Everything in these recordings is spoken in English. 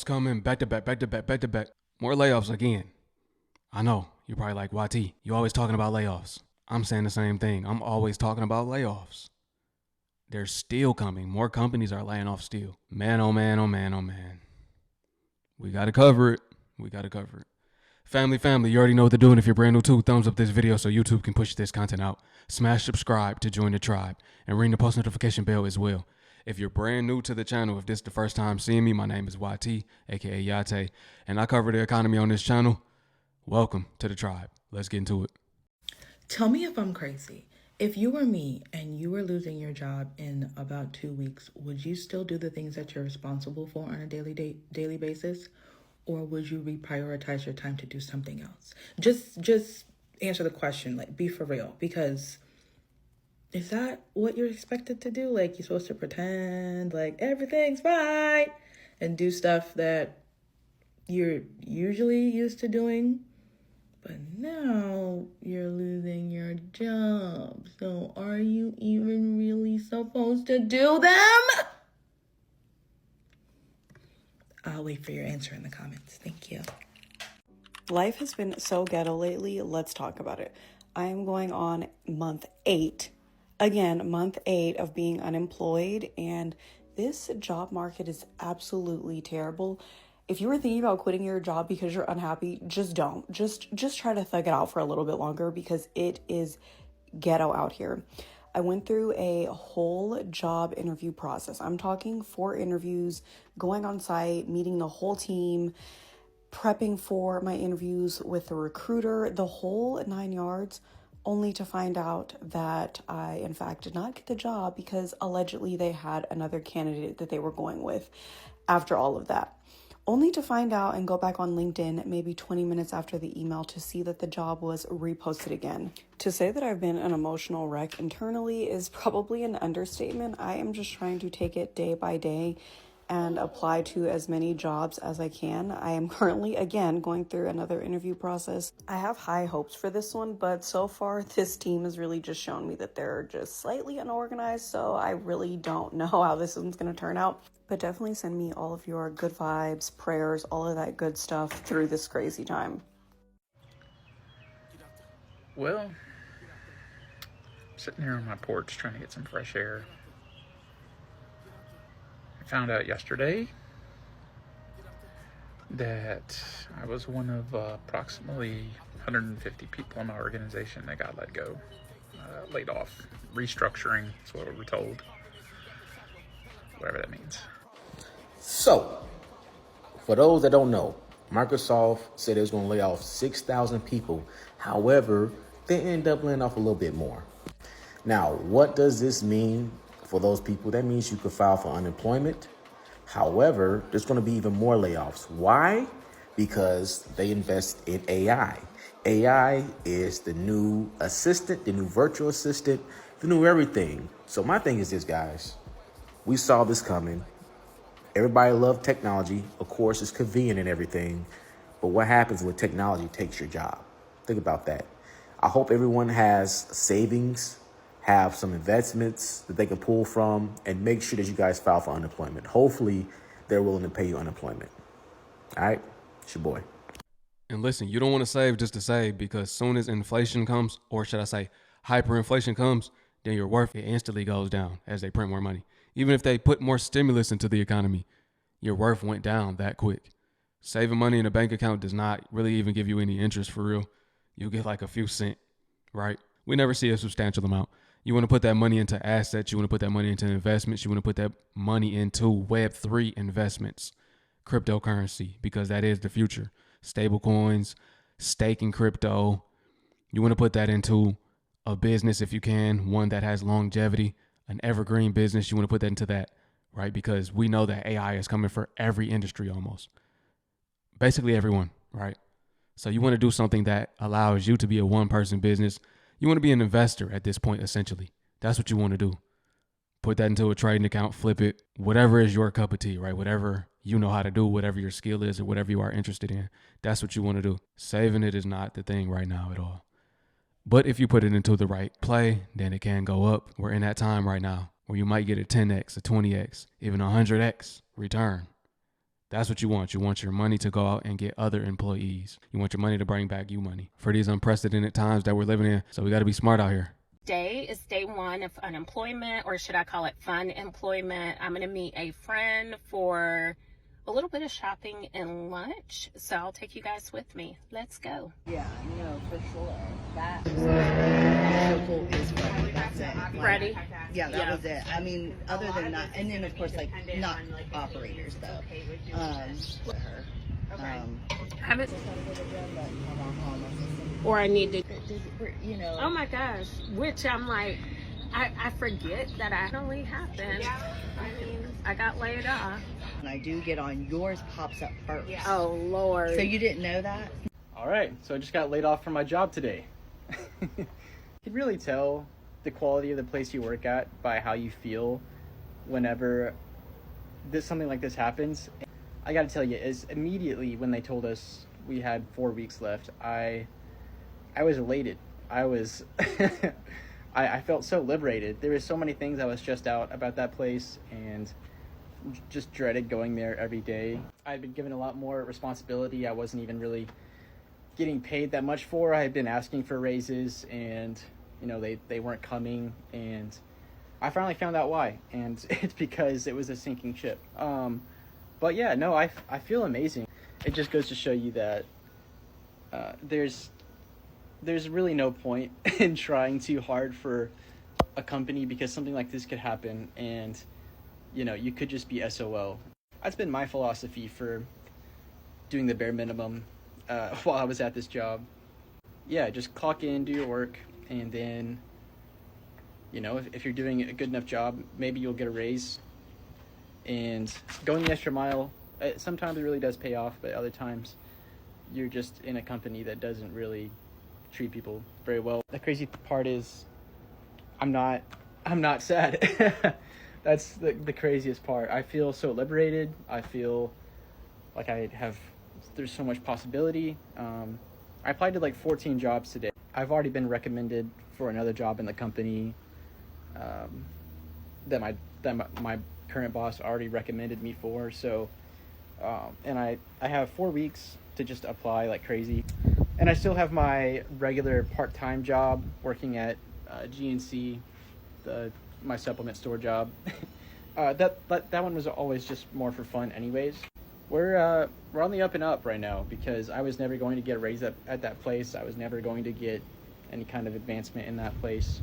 layoffs coming back to back, back to back, back to back. More layoffs again. I know, you're probably like, YT, you always talking about layoffs. I'm saying the same thing. I'm always talking about layoffs. They're still coming. More companies are laying off still. Man, oh man, oh man, oh man. We gotta cover it. We gotta cover it. Family, you already know what to do. And if you're brand new too, thumbs up this video so YouTube can push this content out. Smash subscribe to join the tribe and ring the post notification bell as well. If you're brand new to the channel, if this is the first time seeing me, my name is YT, aka Yate, and I cover the economy on this channel. Welcome to the tribe. Let's get into it. Tell me if I'm crazy. If you were me and you were losing your job in about 2 weeks, would you still do the things that you're responsible for on a daily basis? Or would you reprioritize your time to do something else? Just answer the question, like, be for real. Because is that what you're expected to do? Like, you're supposed to pretend like everything's fine and do stuff that you're usually used to doing? But now you're losing your job. So are you even really supposed to do them? I'll wait for your answer in the comments. Thank you. Life has been so ghetto lately. Let's talk about it. I am going on month 8. Again, month 8 of being unemployed. And this job market is absolutely terrible. If you were thinking about quitting your job because you're unhappy, just don't. Just try to thug it out for a little bit longer because it is ghetto out here. I went through a whole job interview process. I'm talking 4 interviews, going on site, meeting the whole team, prepping for my interviews with the recruiter, the whole 9 yards, only to find out that I, in fact, did not get the job because allegedly they had another candidate that they were going with after all of that. Only to find out and go back on LinkedIn maybe 20 minutes after the email to see that the job was reposted again. To say that I've been an emotional wreck internally is probably an understatement. I am just trying to take it day by day and apply to as many jobs as I can. I am currently, again, going through another interview process. I have high hopes for this one, but so far this team has really just shown me that they're just slightly unorganized, so I really don't know how this one's going to turn out. But definitely send me all of your good vibes, prayers, all of that good stuff through this crazy time. Well, I'm sitting here on my porch trying to get some fresh air. I found out yesterday that I was one of approximately 150 people in my organization that got let go, laid off, restructuring, is what we were told, whatever that means. So, for those that don't know, Microsoft said it was going to lay off 6,000 people. However, they end up laying off a little bit more. Now, what does this mean for those people? That means you could file for unemployment. However, there's going to be even more layoffs. Why? Because they invest in AI. AI is the new assistant, the new virtual assistant, the new everything. So my thing is this, guys. We saw this coming. Everybody loves technology. Of course, it's convenient and everything. But what happens when technology takes your job? Think about that. I hope everyone has savings, have some investments that they can pull from, and make sure that you guys file for unemployment. Hopefully, they're willing to pay you unemployment. All right? It's your boy. And listen, you don't want to save just to save, because soon as inflation comes, or should I say hyperinflation comes, then your worth instantly goes down as they print more money. Even if they put more stimulus into the economy, your worth went down that quick. Saving money in a bank account does not really even give you any interest for real. You get like a few cents, right? We never see a substantial amount. You want to put that money into assets. You want to put that money into investments. You want to put that money into Web3 investments, cryptocurrency, because that is the future. Stable coins, staking crypto. You want to put that into a business if you can, one that has longevity, an evergreen business. You want to put that into that, right? Because we know that AI is coming for every industry almost. Basically everyone, right? So you want to do something that allows you to be a one-person business. You want to be an investor at this point, essentially. That's what you want to do. Put that into a trading account, flip it, whatever is your cup of tea, right? Whatever you know how to do, whatever your skill is, or whatever you are interested in, that's what you want to do. Saving it is not the thing right now at all. But if you put it into the right play, then it can go up. We're in that time right now where you might get a 10x, a 20x, even a 100x return. That's what you want. You want your money to go out and get other employees. You want your money to bring back you money for these unprecedented times that we're living in. So we got to be smart out here. Day is day one of unemployment, or should I call it fun employment. I'm going to meet a friend for a little bit of shopping and lunch, so I'll take you guys with me. Let's go. Yeah, no, for sure. That local is ready. That's it. Like, Ready? Yeah, that was it. I mean, other than that, and then of course, like not operators though. Haven't, or I need to, you know. oh my gosh, which I'm like, I forget that actually happened. I mean, I got laid off. When I do get on, yours pops up first. Oh Lord. So you didn't know that? All right, so I just got laid off from my job today. You can really tell the quality of the place you work at by how you feel whenever something like this happens. I gotta tell you, is immediately when they told us we had 4 weeks left, I was elated. I was, I felt so liberated. There was so many things I was stressed out about that place and just dreaded going there every day. I'd been given a lot more responsibility. I wasn't even really getting paid that much for. I had been asking for raises and, you know, they weren't coming, and I finally found out why, and it's because it was a sinking ship. But yeah, no, I feel amazing. It just goes to show you that there's really no point in trying too hard for a company, because something like this could happen and, you know, you could just be SOL. That's been my philosophy for doing the bare minimum while I was at this job. Yeah, just clock in, do your work, and then, you know, if you're doing a good enough job, maybe you'll get a raise. And going the extra mile, sometimes it really does pay off, but other times you're just in a company that doesn't really treat people very well. The crazy part is I'm not sad. That's the craziest part. I feel so liberated. I feel like there's so much possibility. I applied to like 14 jobs today. I've already been recommended for another job in the company that my current boss already recommended me for. So, and I have 4 weeks to just apply like crazy. And I still have my regular part-time job working at GNC, my supplement store job. That one was always just more for fun anyways. We're on the up and up right now, because I was never going to get a raise at that place. I was never going to get any kind of advancement in that place.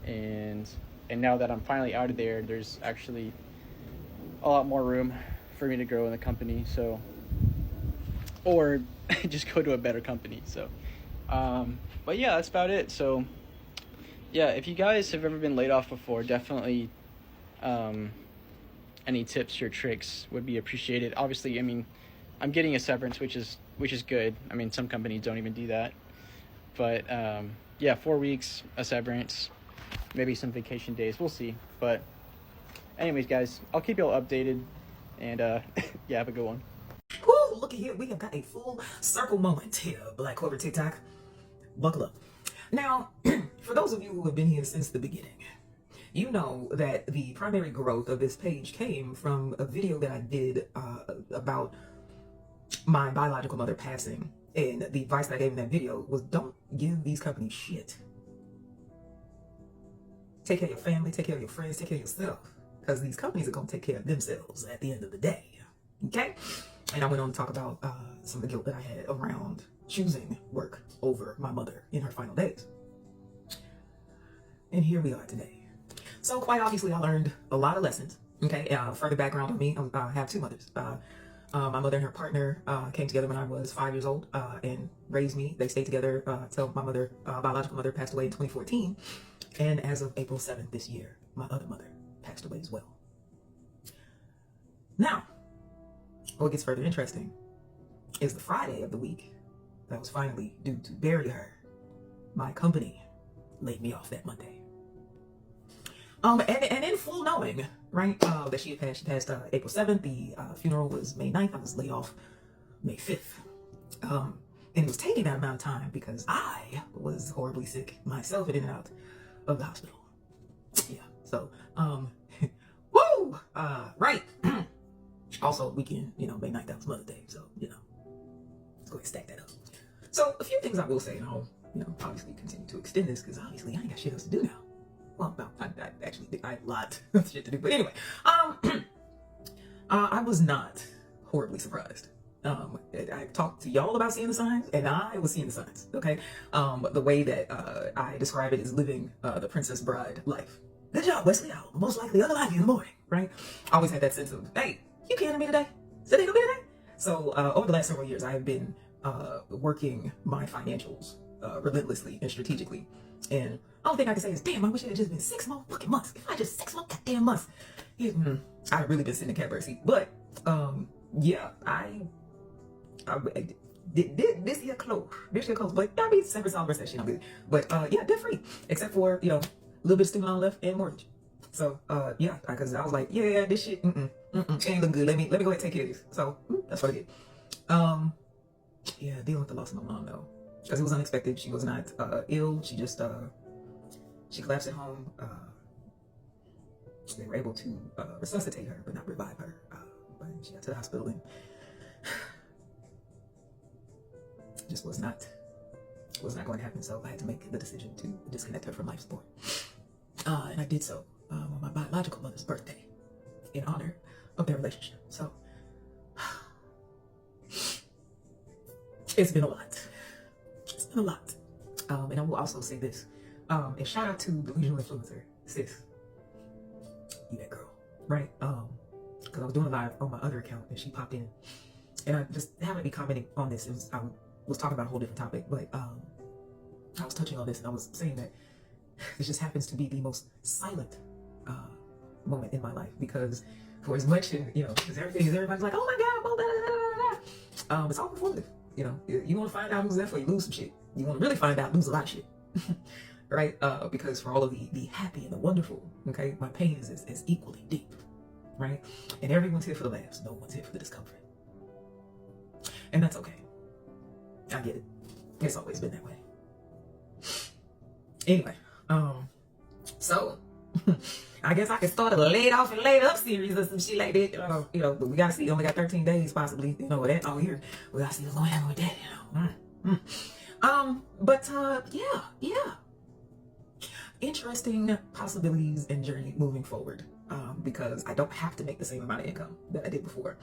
And now that I'm finally out of there, there's actually a lot more room for me to grow in the company. So, or just go to a better company. So, but yeah, that's about it. So, yeah, if you guys have ever been laid off before, definitely any tips or tricks would be appreciated. Obviously, I mean, I'm getting a severance, which is good. I mean, some companies don't even do that. But yeah, 4 weeks, a severance, maybe some vacation days. We'll see. But anyways, guys, I'll keep you all updated. And yeah, have a good one. Woo, look at here. We have got a full circle moment here, Black Corporate TikTok. Buckle up. Now, for those of you who have been here since the beginning, you know that the primary growth of this page came from a video that I did about my biological mother passing. And the advice that I gave in that video was, don't give these companies shit. Take care of your family, take care of your friends, take care of yourself. Because these companies are going to take care of themselves at the end of the day. Okay? And I went on to talk about some of the guilt that I had around choosing work over my mother in her final days. And here we are today. So quite obviously, I learned a lot of lessons. Okay? Further background on me, I have two mothers. My mother and her partner came together when I was 5 years old and raised me. They stayed together till my mother, biological mother, passed away in 2014. And as of April 7th this year, my other mother passed away as well. Now, what gets further interesting is the Friday of the week that was finally due to bury her. My company laid me off that Monday. And in full knowing, right, that she passed April 7th, the funeral was May 9th, I was laid off May 5th. And it was taking that amount of time because I was horribly sick myself and in and out of the hospital. Yeah, so, woo! Right. Also, weekend, May 9th, that was Mother's Day. So, let's go ahead and stack that up. So, a few things I will say, and I'll, obviously continue to extend this because obviously I ain't got shit else to do now. Well, no, I actually think I have a lot of shit to do. But anyway, I was not horribly surprised. I talked to y'all about seeing the signs, and I was seeing the signs, okay? The way that I describe it is living the Princess Bride life. Good job, Wesley. I'll most likely unalive you in the morning, right? I always had that sense of, hey, you canning me today? Is that gonna be today? So over the last several years, I have been working my financials relentlessly and strategically. And the only thing I can say is, damn, I wish it had just been 6 more fucking months. If I just 6 more goddamn months, I've really been sitting in the catbird seat. But yeah, this year close. But I mean, separate solid recession, I'm good. But yeah, debt free, except for a little bit of student loan left and mortgage. So yeah, because I was like, yeah, this shit, it ain't look good. Let me go ahead and take care of this. So that's what I did. Yeah, dealing with the loss of my mom though, because it was unexpected. She was not ill. She just she collapsed at home. They were able to resuscitate her, but not revive her. But she got to the hospital and just was not going to happen. So I had to make the decision to disconnect her from life support, and I did so on my biological mother's birthday in honor of their relationship. So it's been a lot. It's been a lot. And I will also say this, and shout out to Delusional Influencer, sis. You that girl, right? Because I was doing a live on my other account and she popped in, and I just happened to be commenting on this. I was talking about a whole different topic, but I was touching on this and I was saying that this just happens to be the most silent moment in my life, because for as much, because everybody's like, oh my God, blah, blah, blah, blah. It's all performative. You want to find out who's there for you, lose some shit. You want to really find out, lose a lot of shit. Right? Because for all of the happy and the wonderful, okay, my pain is equally deep, right? And everyone's here for the laughs. No one's here for the discomfort. And that's okay. I get it. It's always been that way. Anyway, so I guess I could start a laid off and laid up series or some shit like that. But we gotta see. Only got 13 days possibly. With that all here, we gotta see what's gonna happen with that. But yeah. Interesting possibilities and journey moving forward. Because I don't have to make the same amount of income that I did before.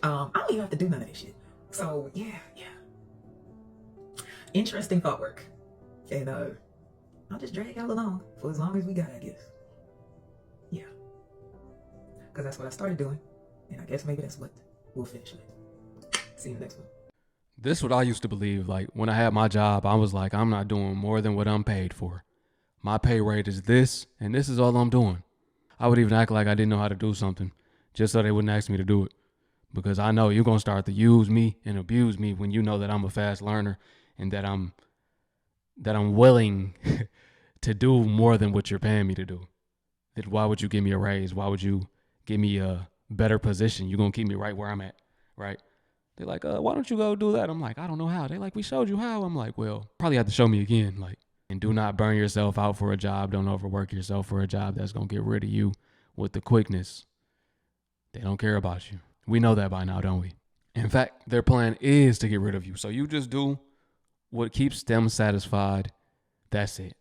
I don't even have to do none of this shit. So yeah. Interesting thought work. And I'll just drag y'all along for as long as we got, I guess. Yeah. Because that's what I started doing. And I guess maybe that's what we'll finish with. See you in the next one. This is what I used to believe. Like when I had my job, I was like, I'm not doing more than what I'm paid for. My pay rate is this, and this is all I'm doing. I would even act like I didn't know how to do something just so they wouldn't ask me to do it. Because I know you're going to start to use me and abuse me when you know that I'm a fast learner and that I'm willing to do more than what you're paying me to do. Then why would you give me a raise? Why would you give me a better position? You're going to keep me right where I'm at, right? They're like, why don't you go do that? I'm like, I don't know how. They're like, we showed you how. I'm like, well, probably have to show me again. Like, and do not burn yourself out for a job. Don't overwork yourself for a job that's going to get rid of you with the quickness. They don't care about you. We know that by now, don't we? In fact, their plan is to get rid of you. So you just do what keeps them satisfied. That's it.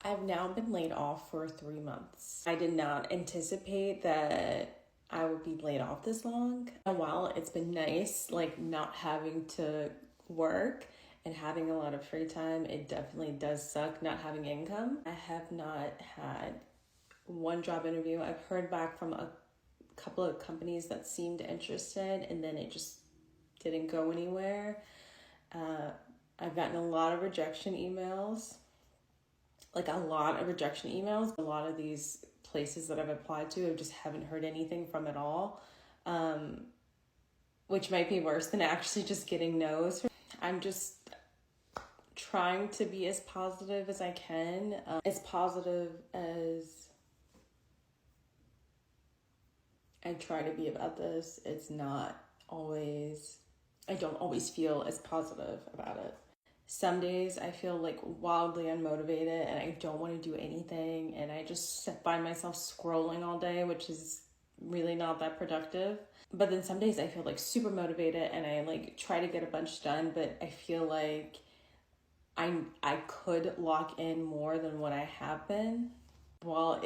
I've now been laid off for 3 months. I did not anticipate that I would be laid off this long. And while it's been nice, not having to work and having a lot of free time, it definitely does suck not having income. I have not had one job interview. I've heard back from a couple of companies that seemed interested, and then it just didn't go anywhere. I've gotten a lot of rejection emails. A lot of these places that I've applied to, I just haven't heard anything from at all, which might be worse than actually just getting no's. I'm just trying to be as positive as I can, as positive as I try to be about this. I don't always feel as positive about it. Some days I feel wildly unmotivated and I don't want to do anything, and I just find myself scrolling all day, which is really not that productive. But then some days I feel like super motivated and I like try to get a bunch done, but I feel like I could lock in more than what I have been. While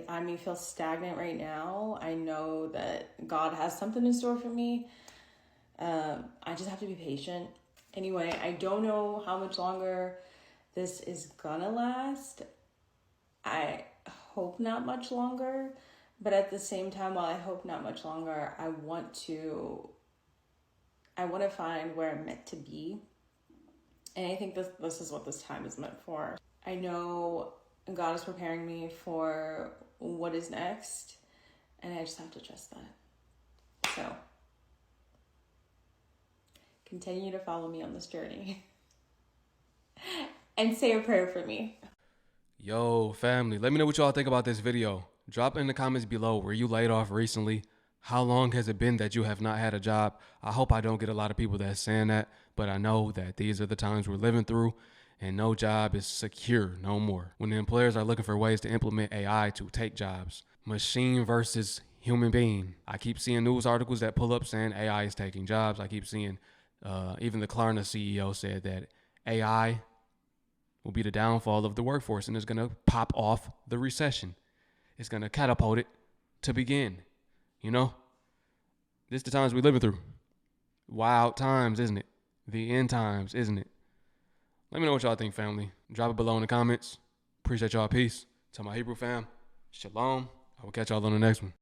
I may feel stagnant right now, I know that God has something in store for me. I just have to be patient. Anyway, I don't know how much longer this is gonna last. I hope not much longer, but at the same time, while I hope not much longer, I want to find where I'm meant to be. And I think this is what this time is meant for. I know God is preparing me for what is next, and I just have to trust that. So, continue to follow me on this journey. And say a prayer for me. Yo, family, let me know what y'all think about this video. Drop in the comments below, were you laid off recently? How long has it been that you have not had a job? I hope I don't get a lot of people that's saying that, but I know that these are the times we're living through and no job is secure no more. When the employers are looking for ways to implement AI to take jobs, machine versus human being. I keep seeing news articles that pull up saying AI is taking jobs. I keep seeing even the Klarna CEO said that AI will be the downfall of the workforce and it's going to pop off the recession. It's going to catapult it to begin. You know, this is the times we're living through. Wild times, isn't it? The end times, isn't it? Let me know what y'all think, family. Drop it below in the comments. Appreciate y'all. Peace. To my Hebrew fam, shalom. I will catch y'all on the next one.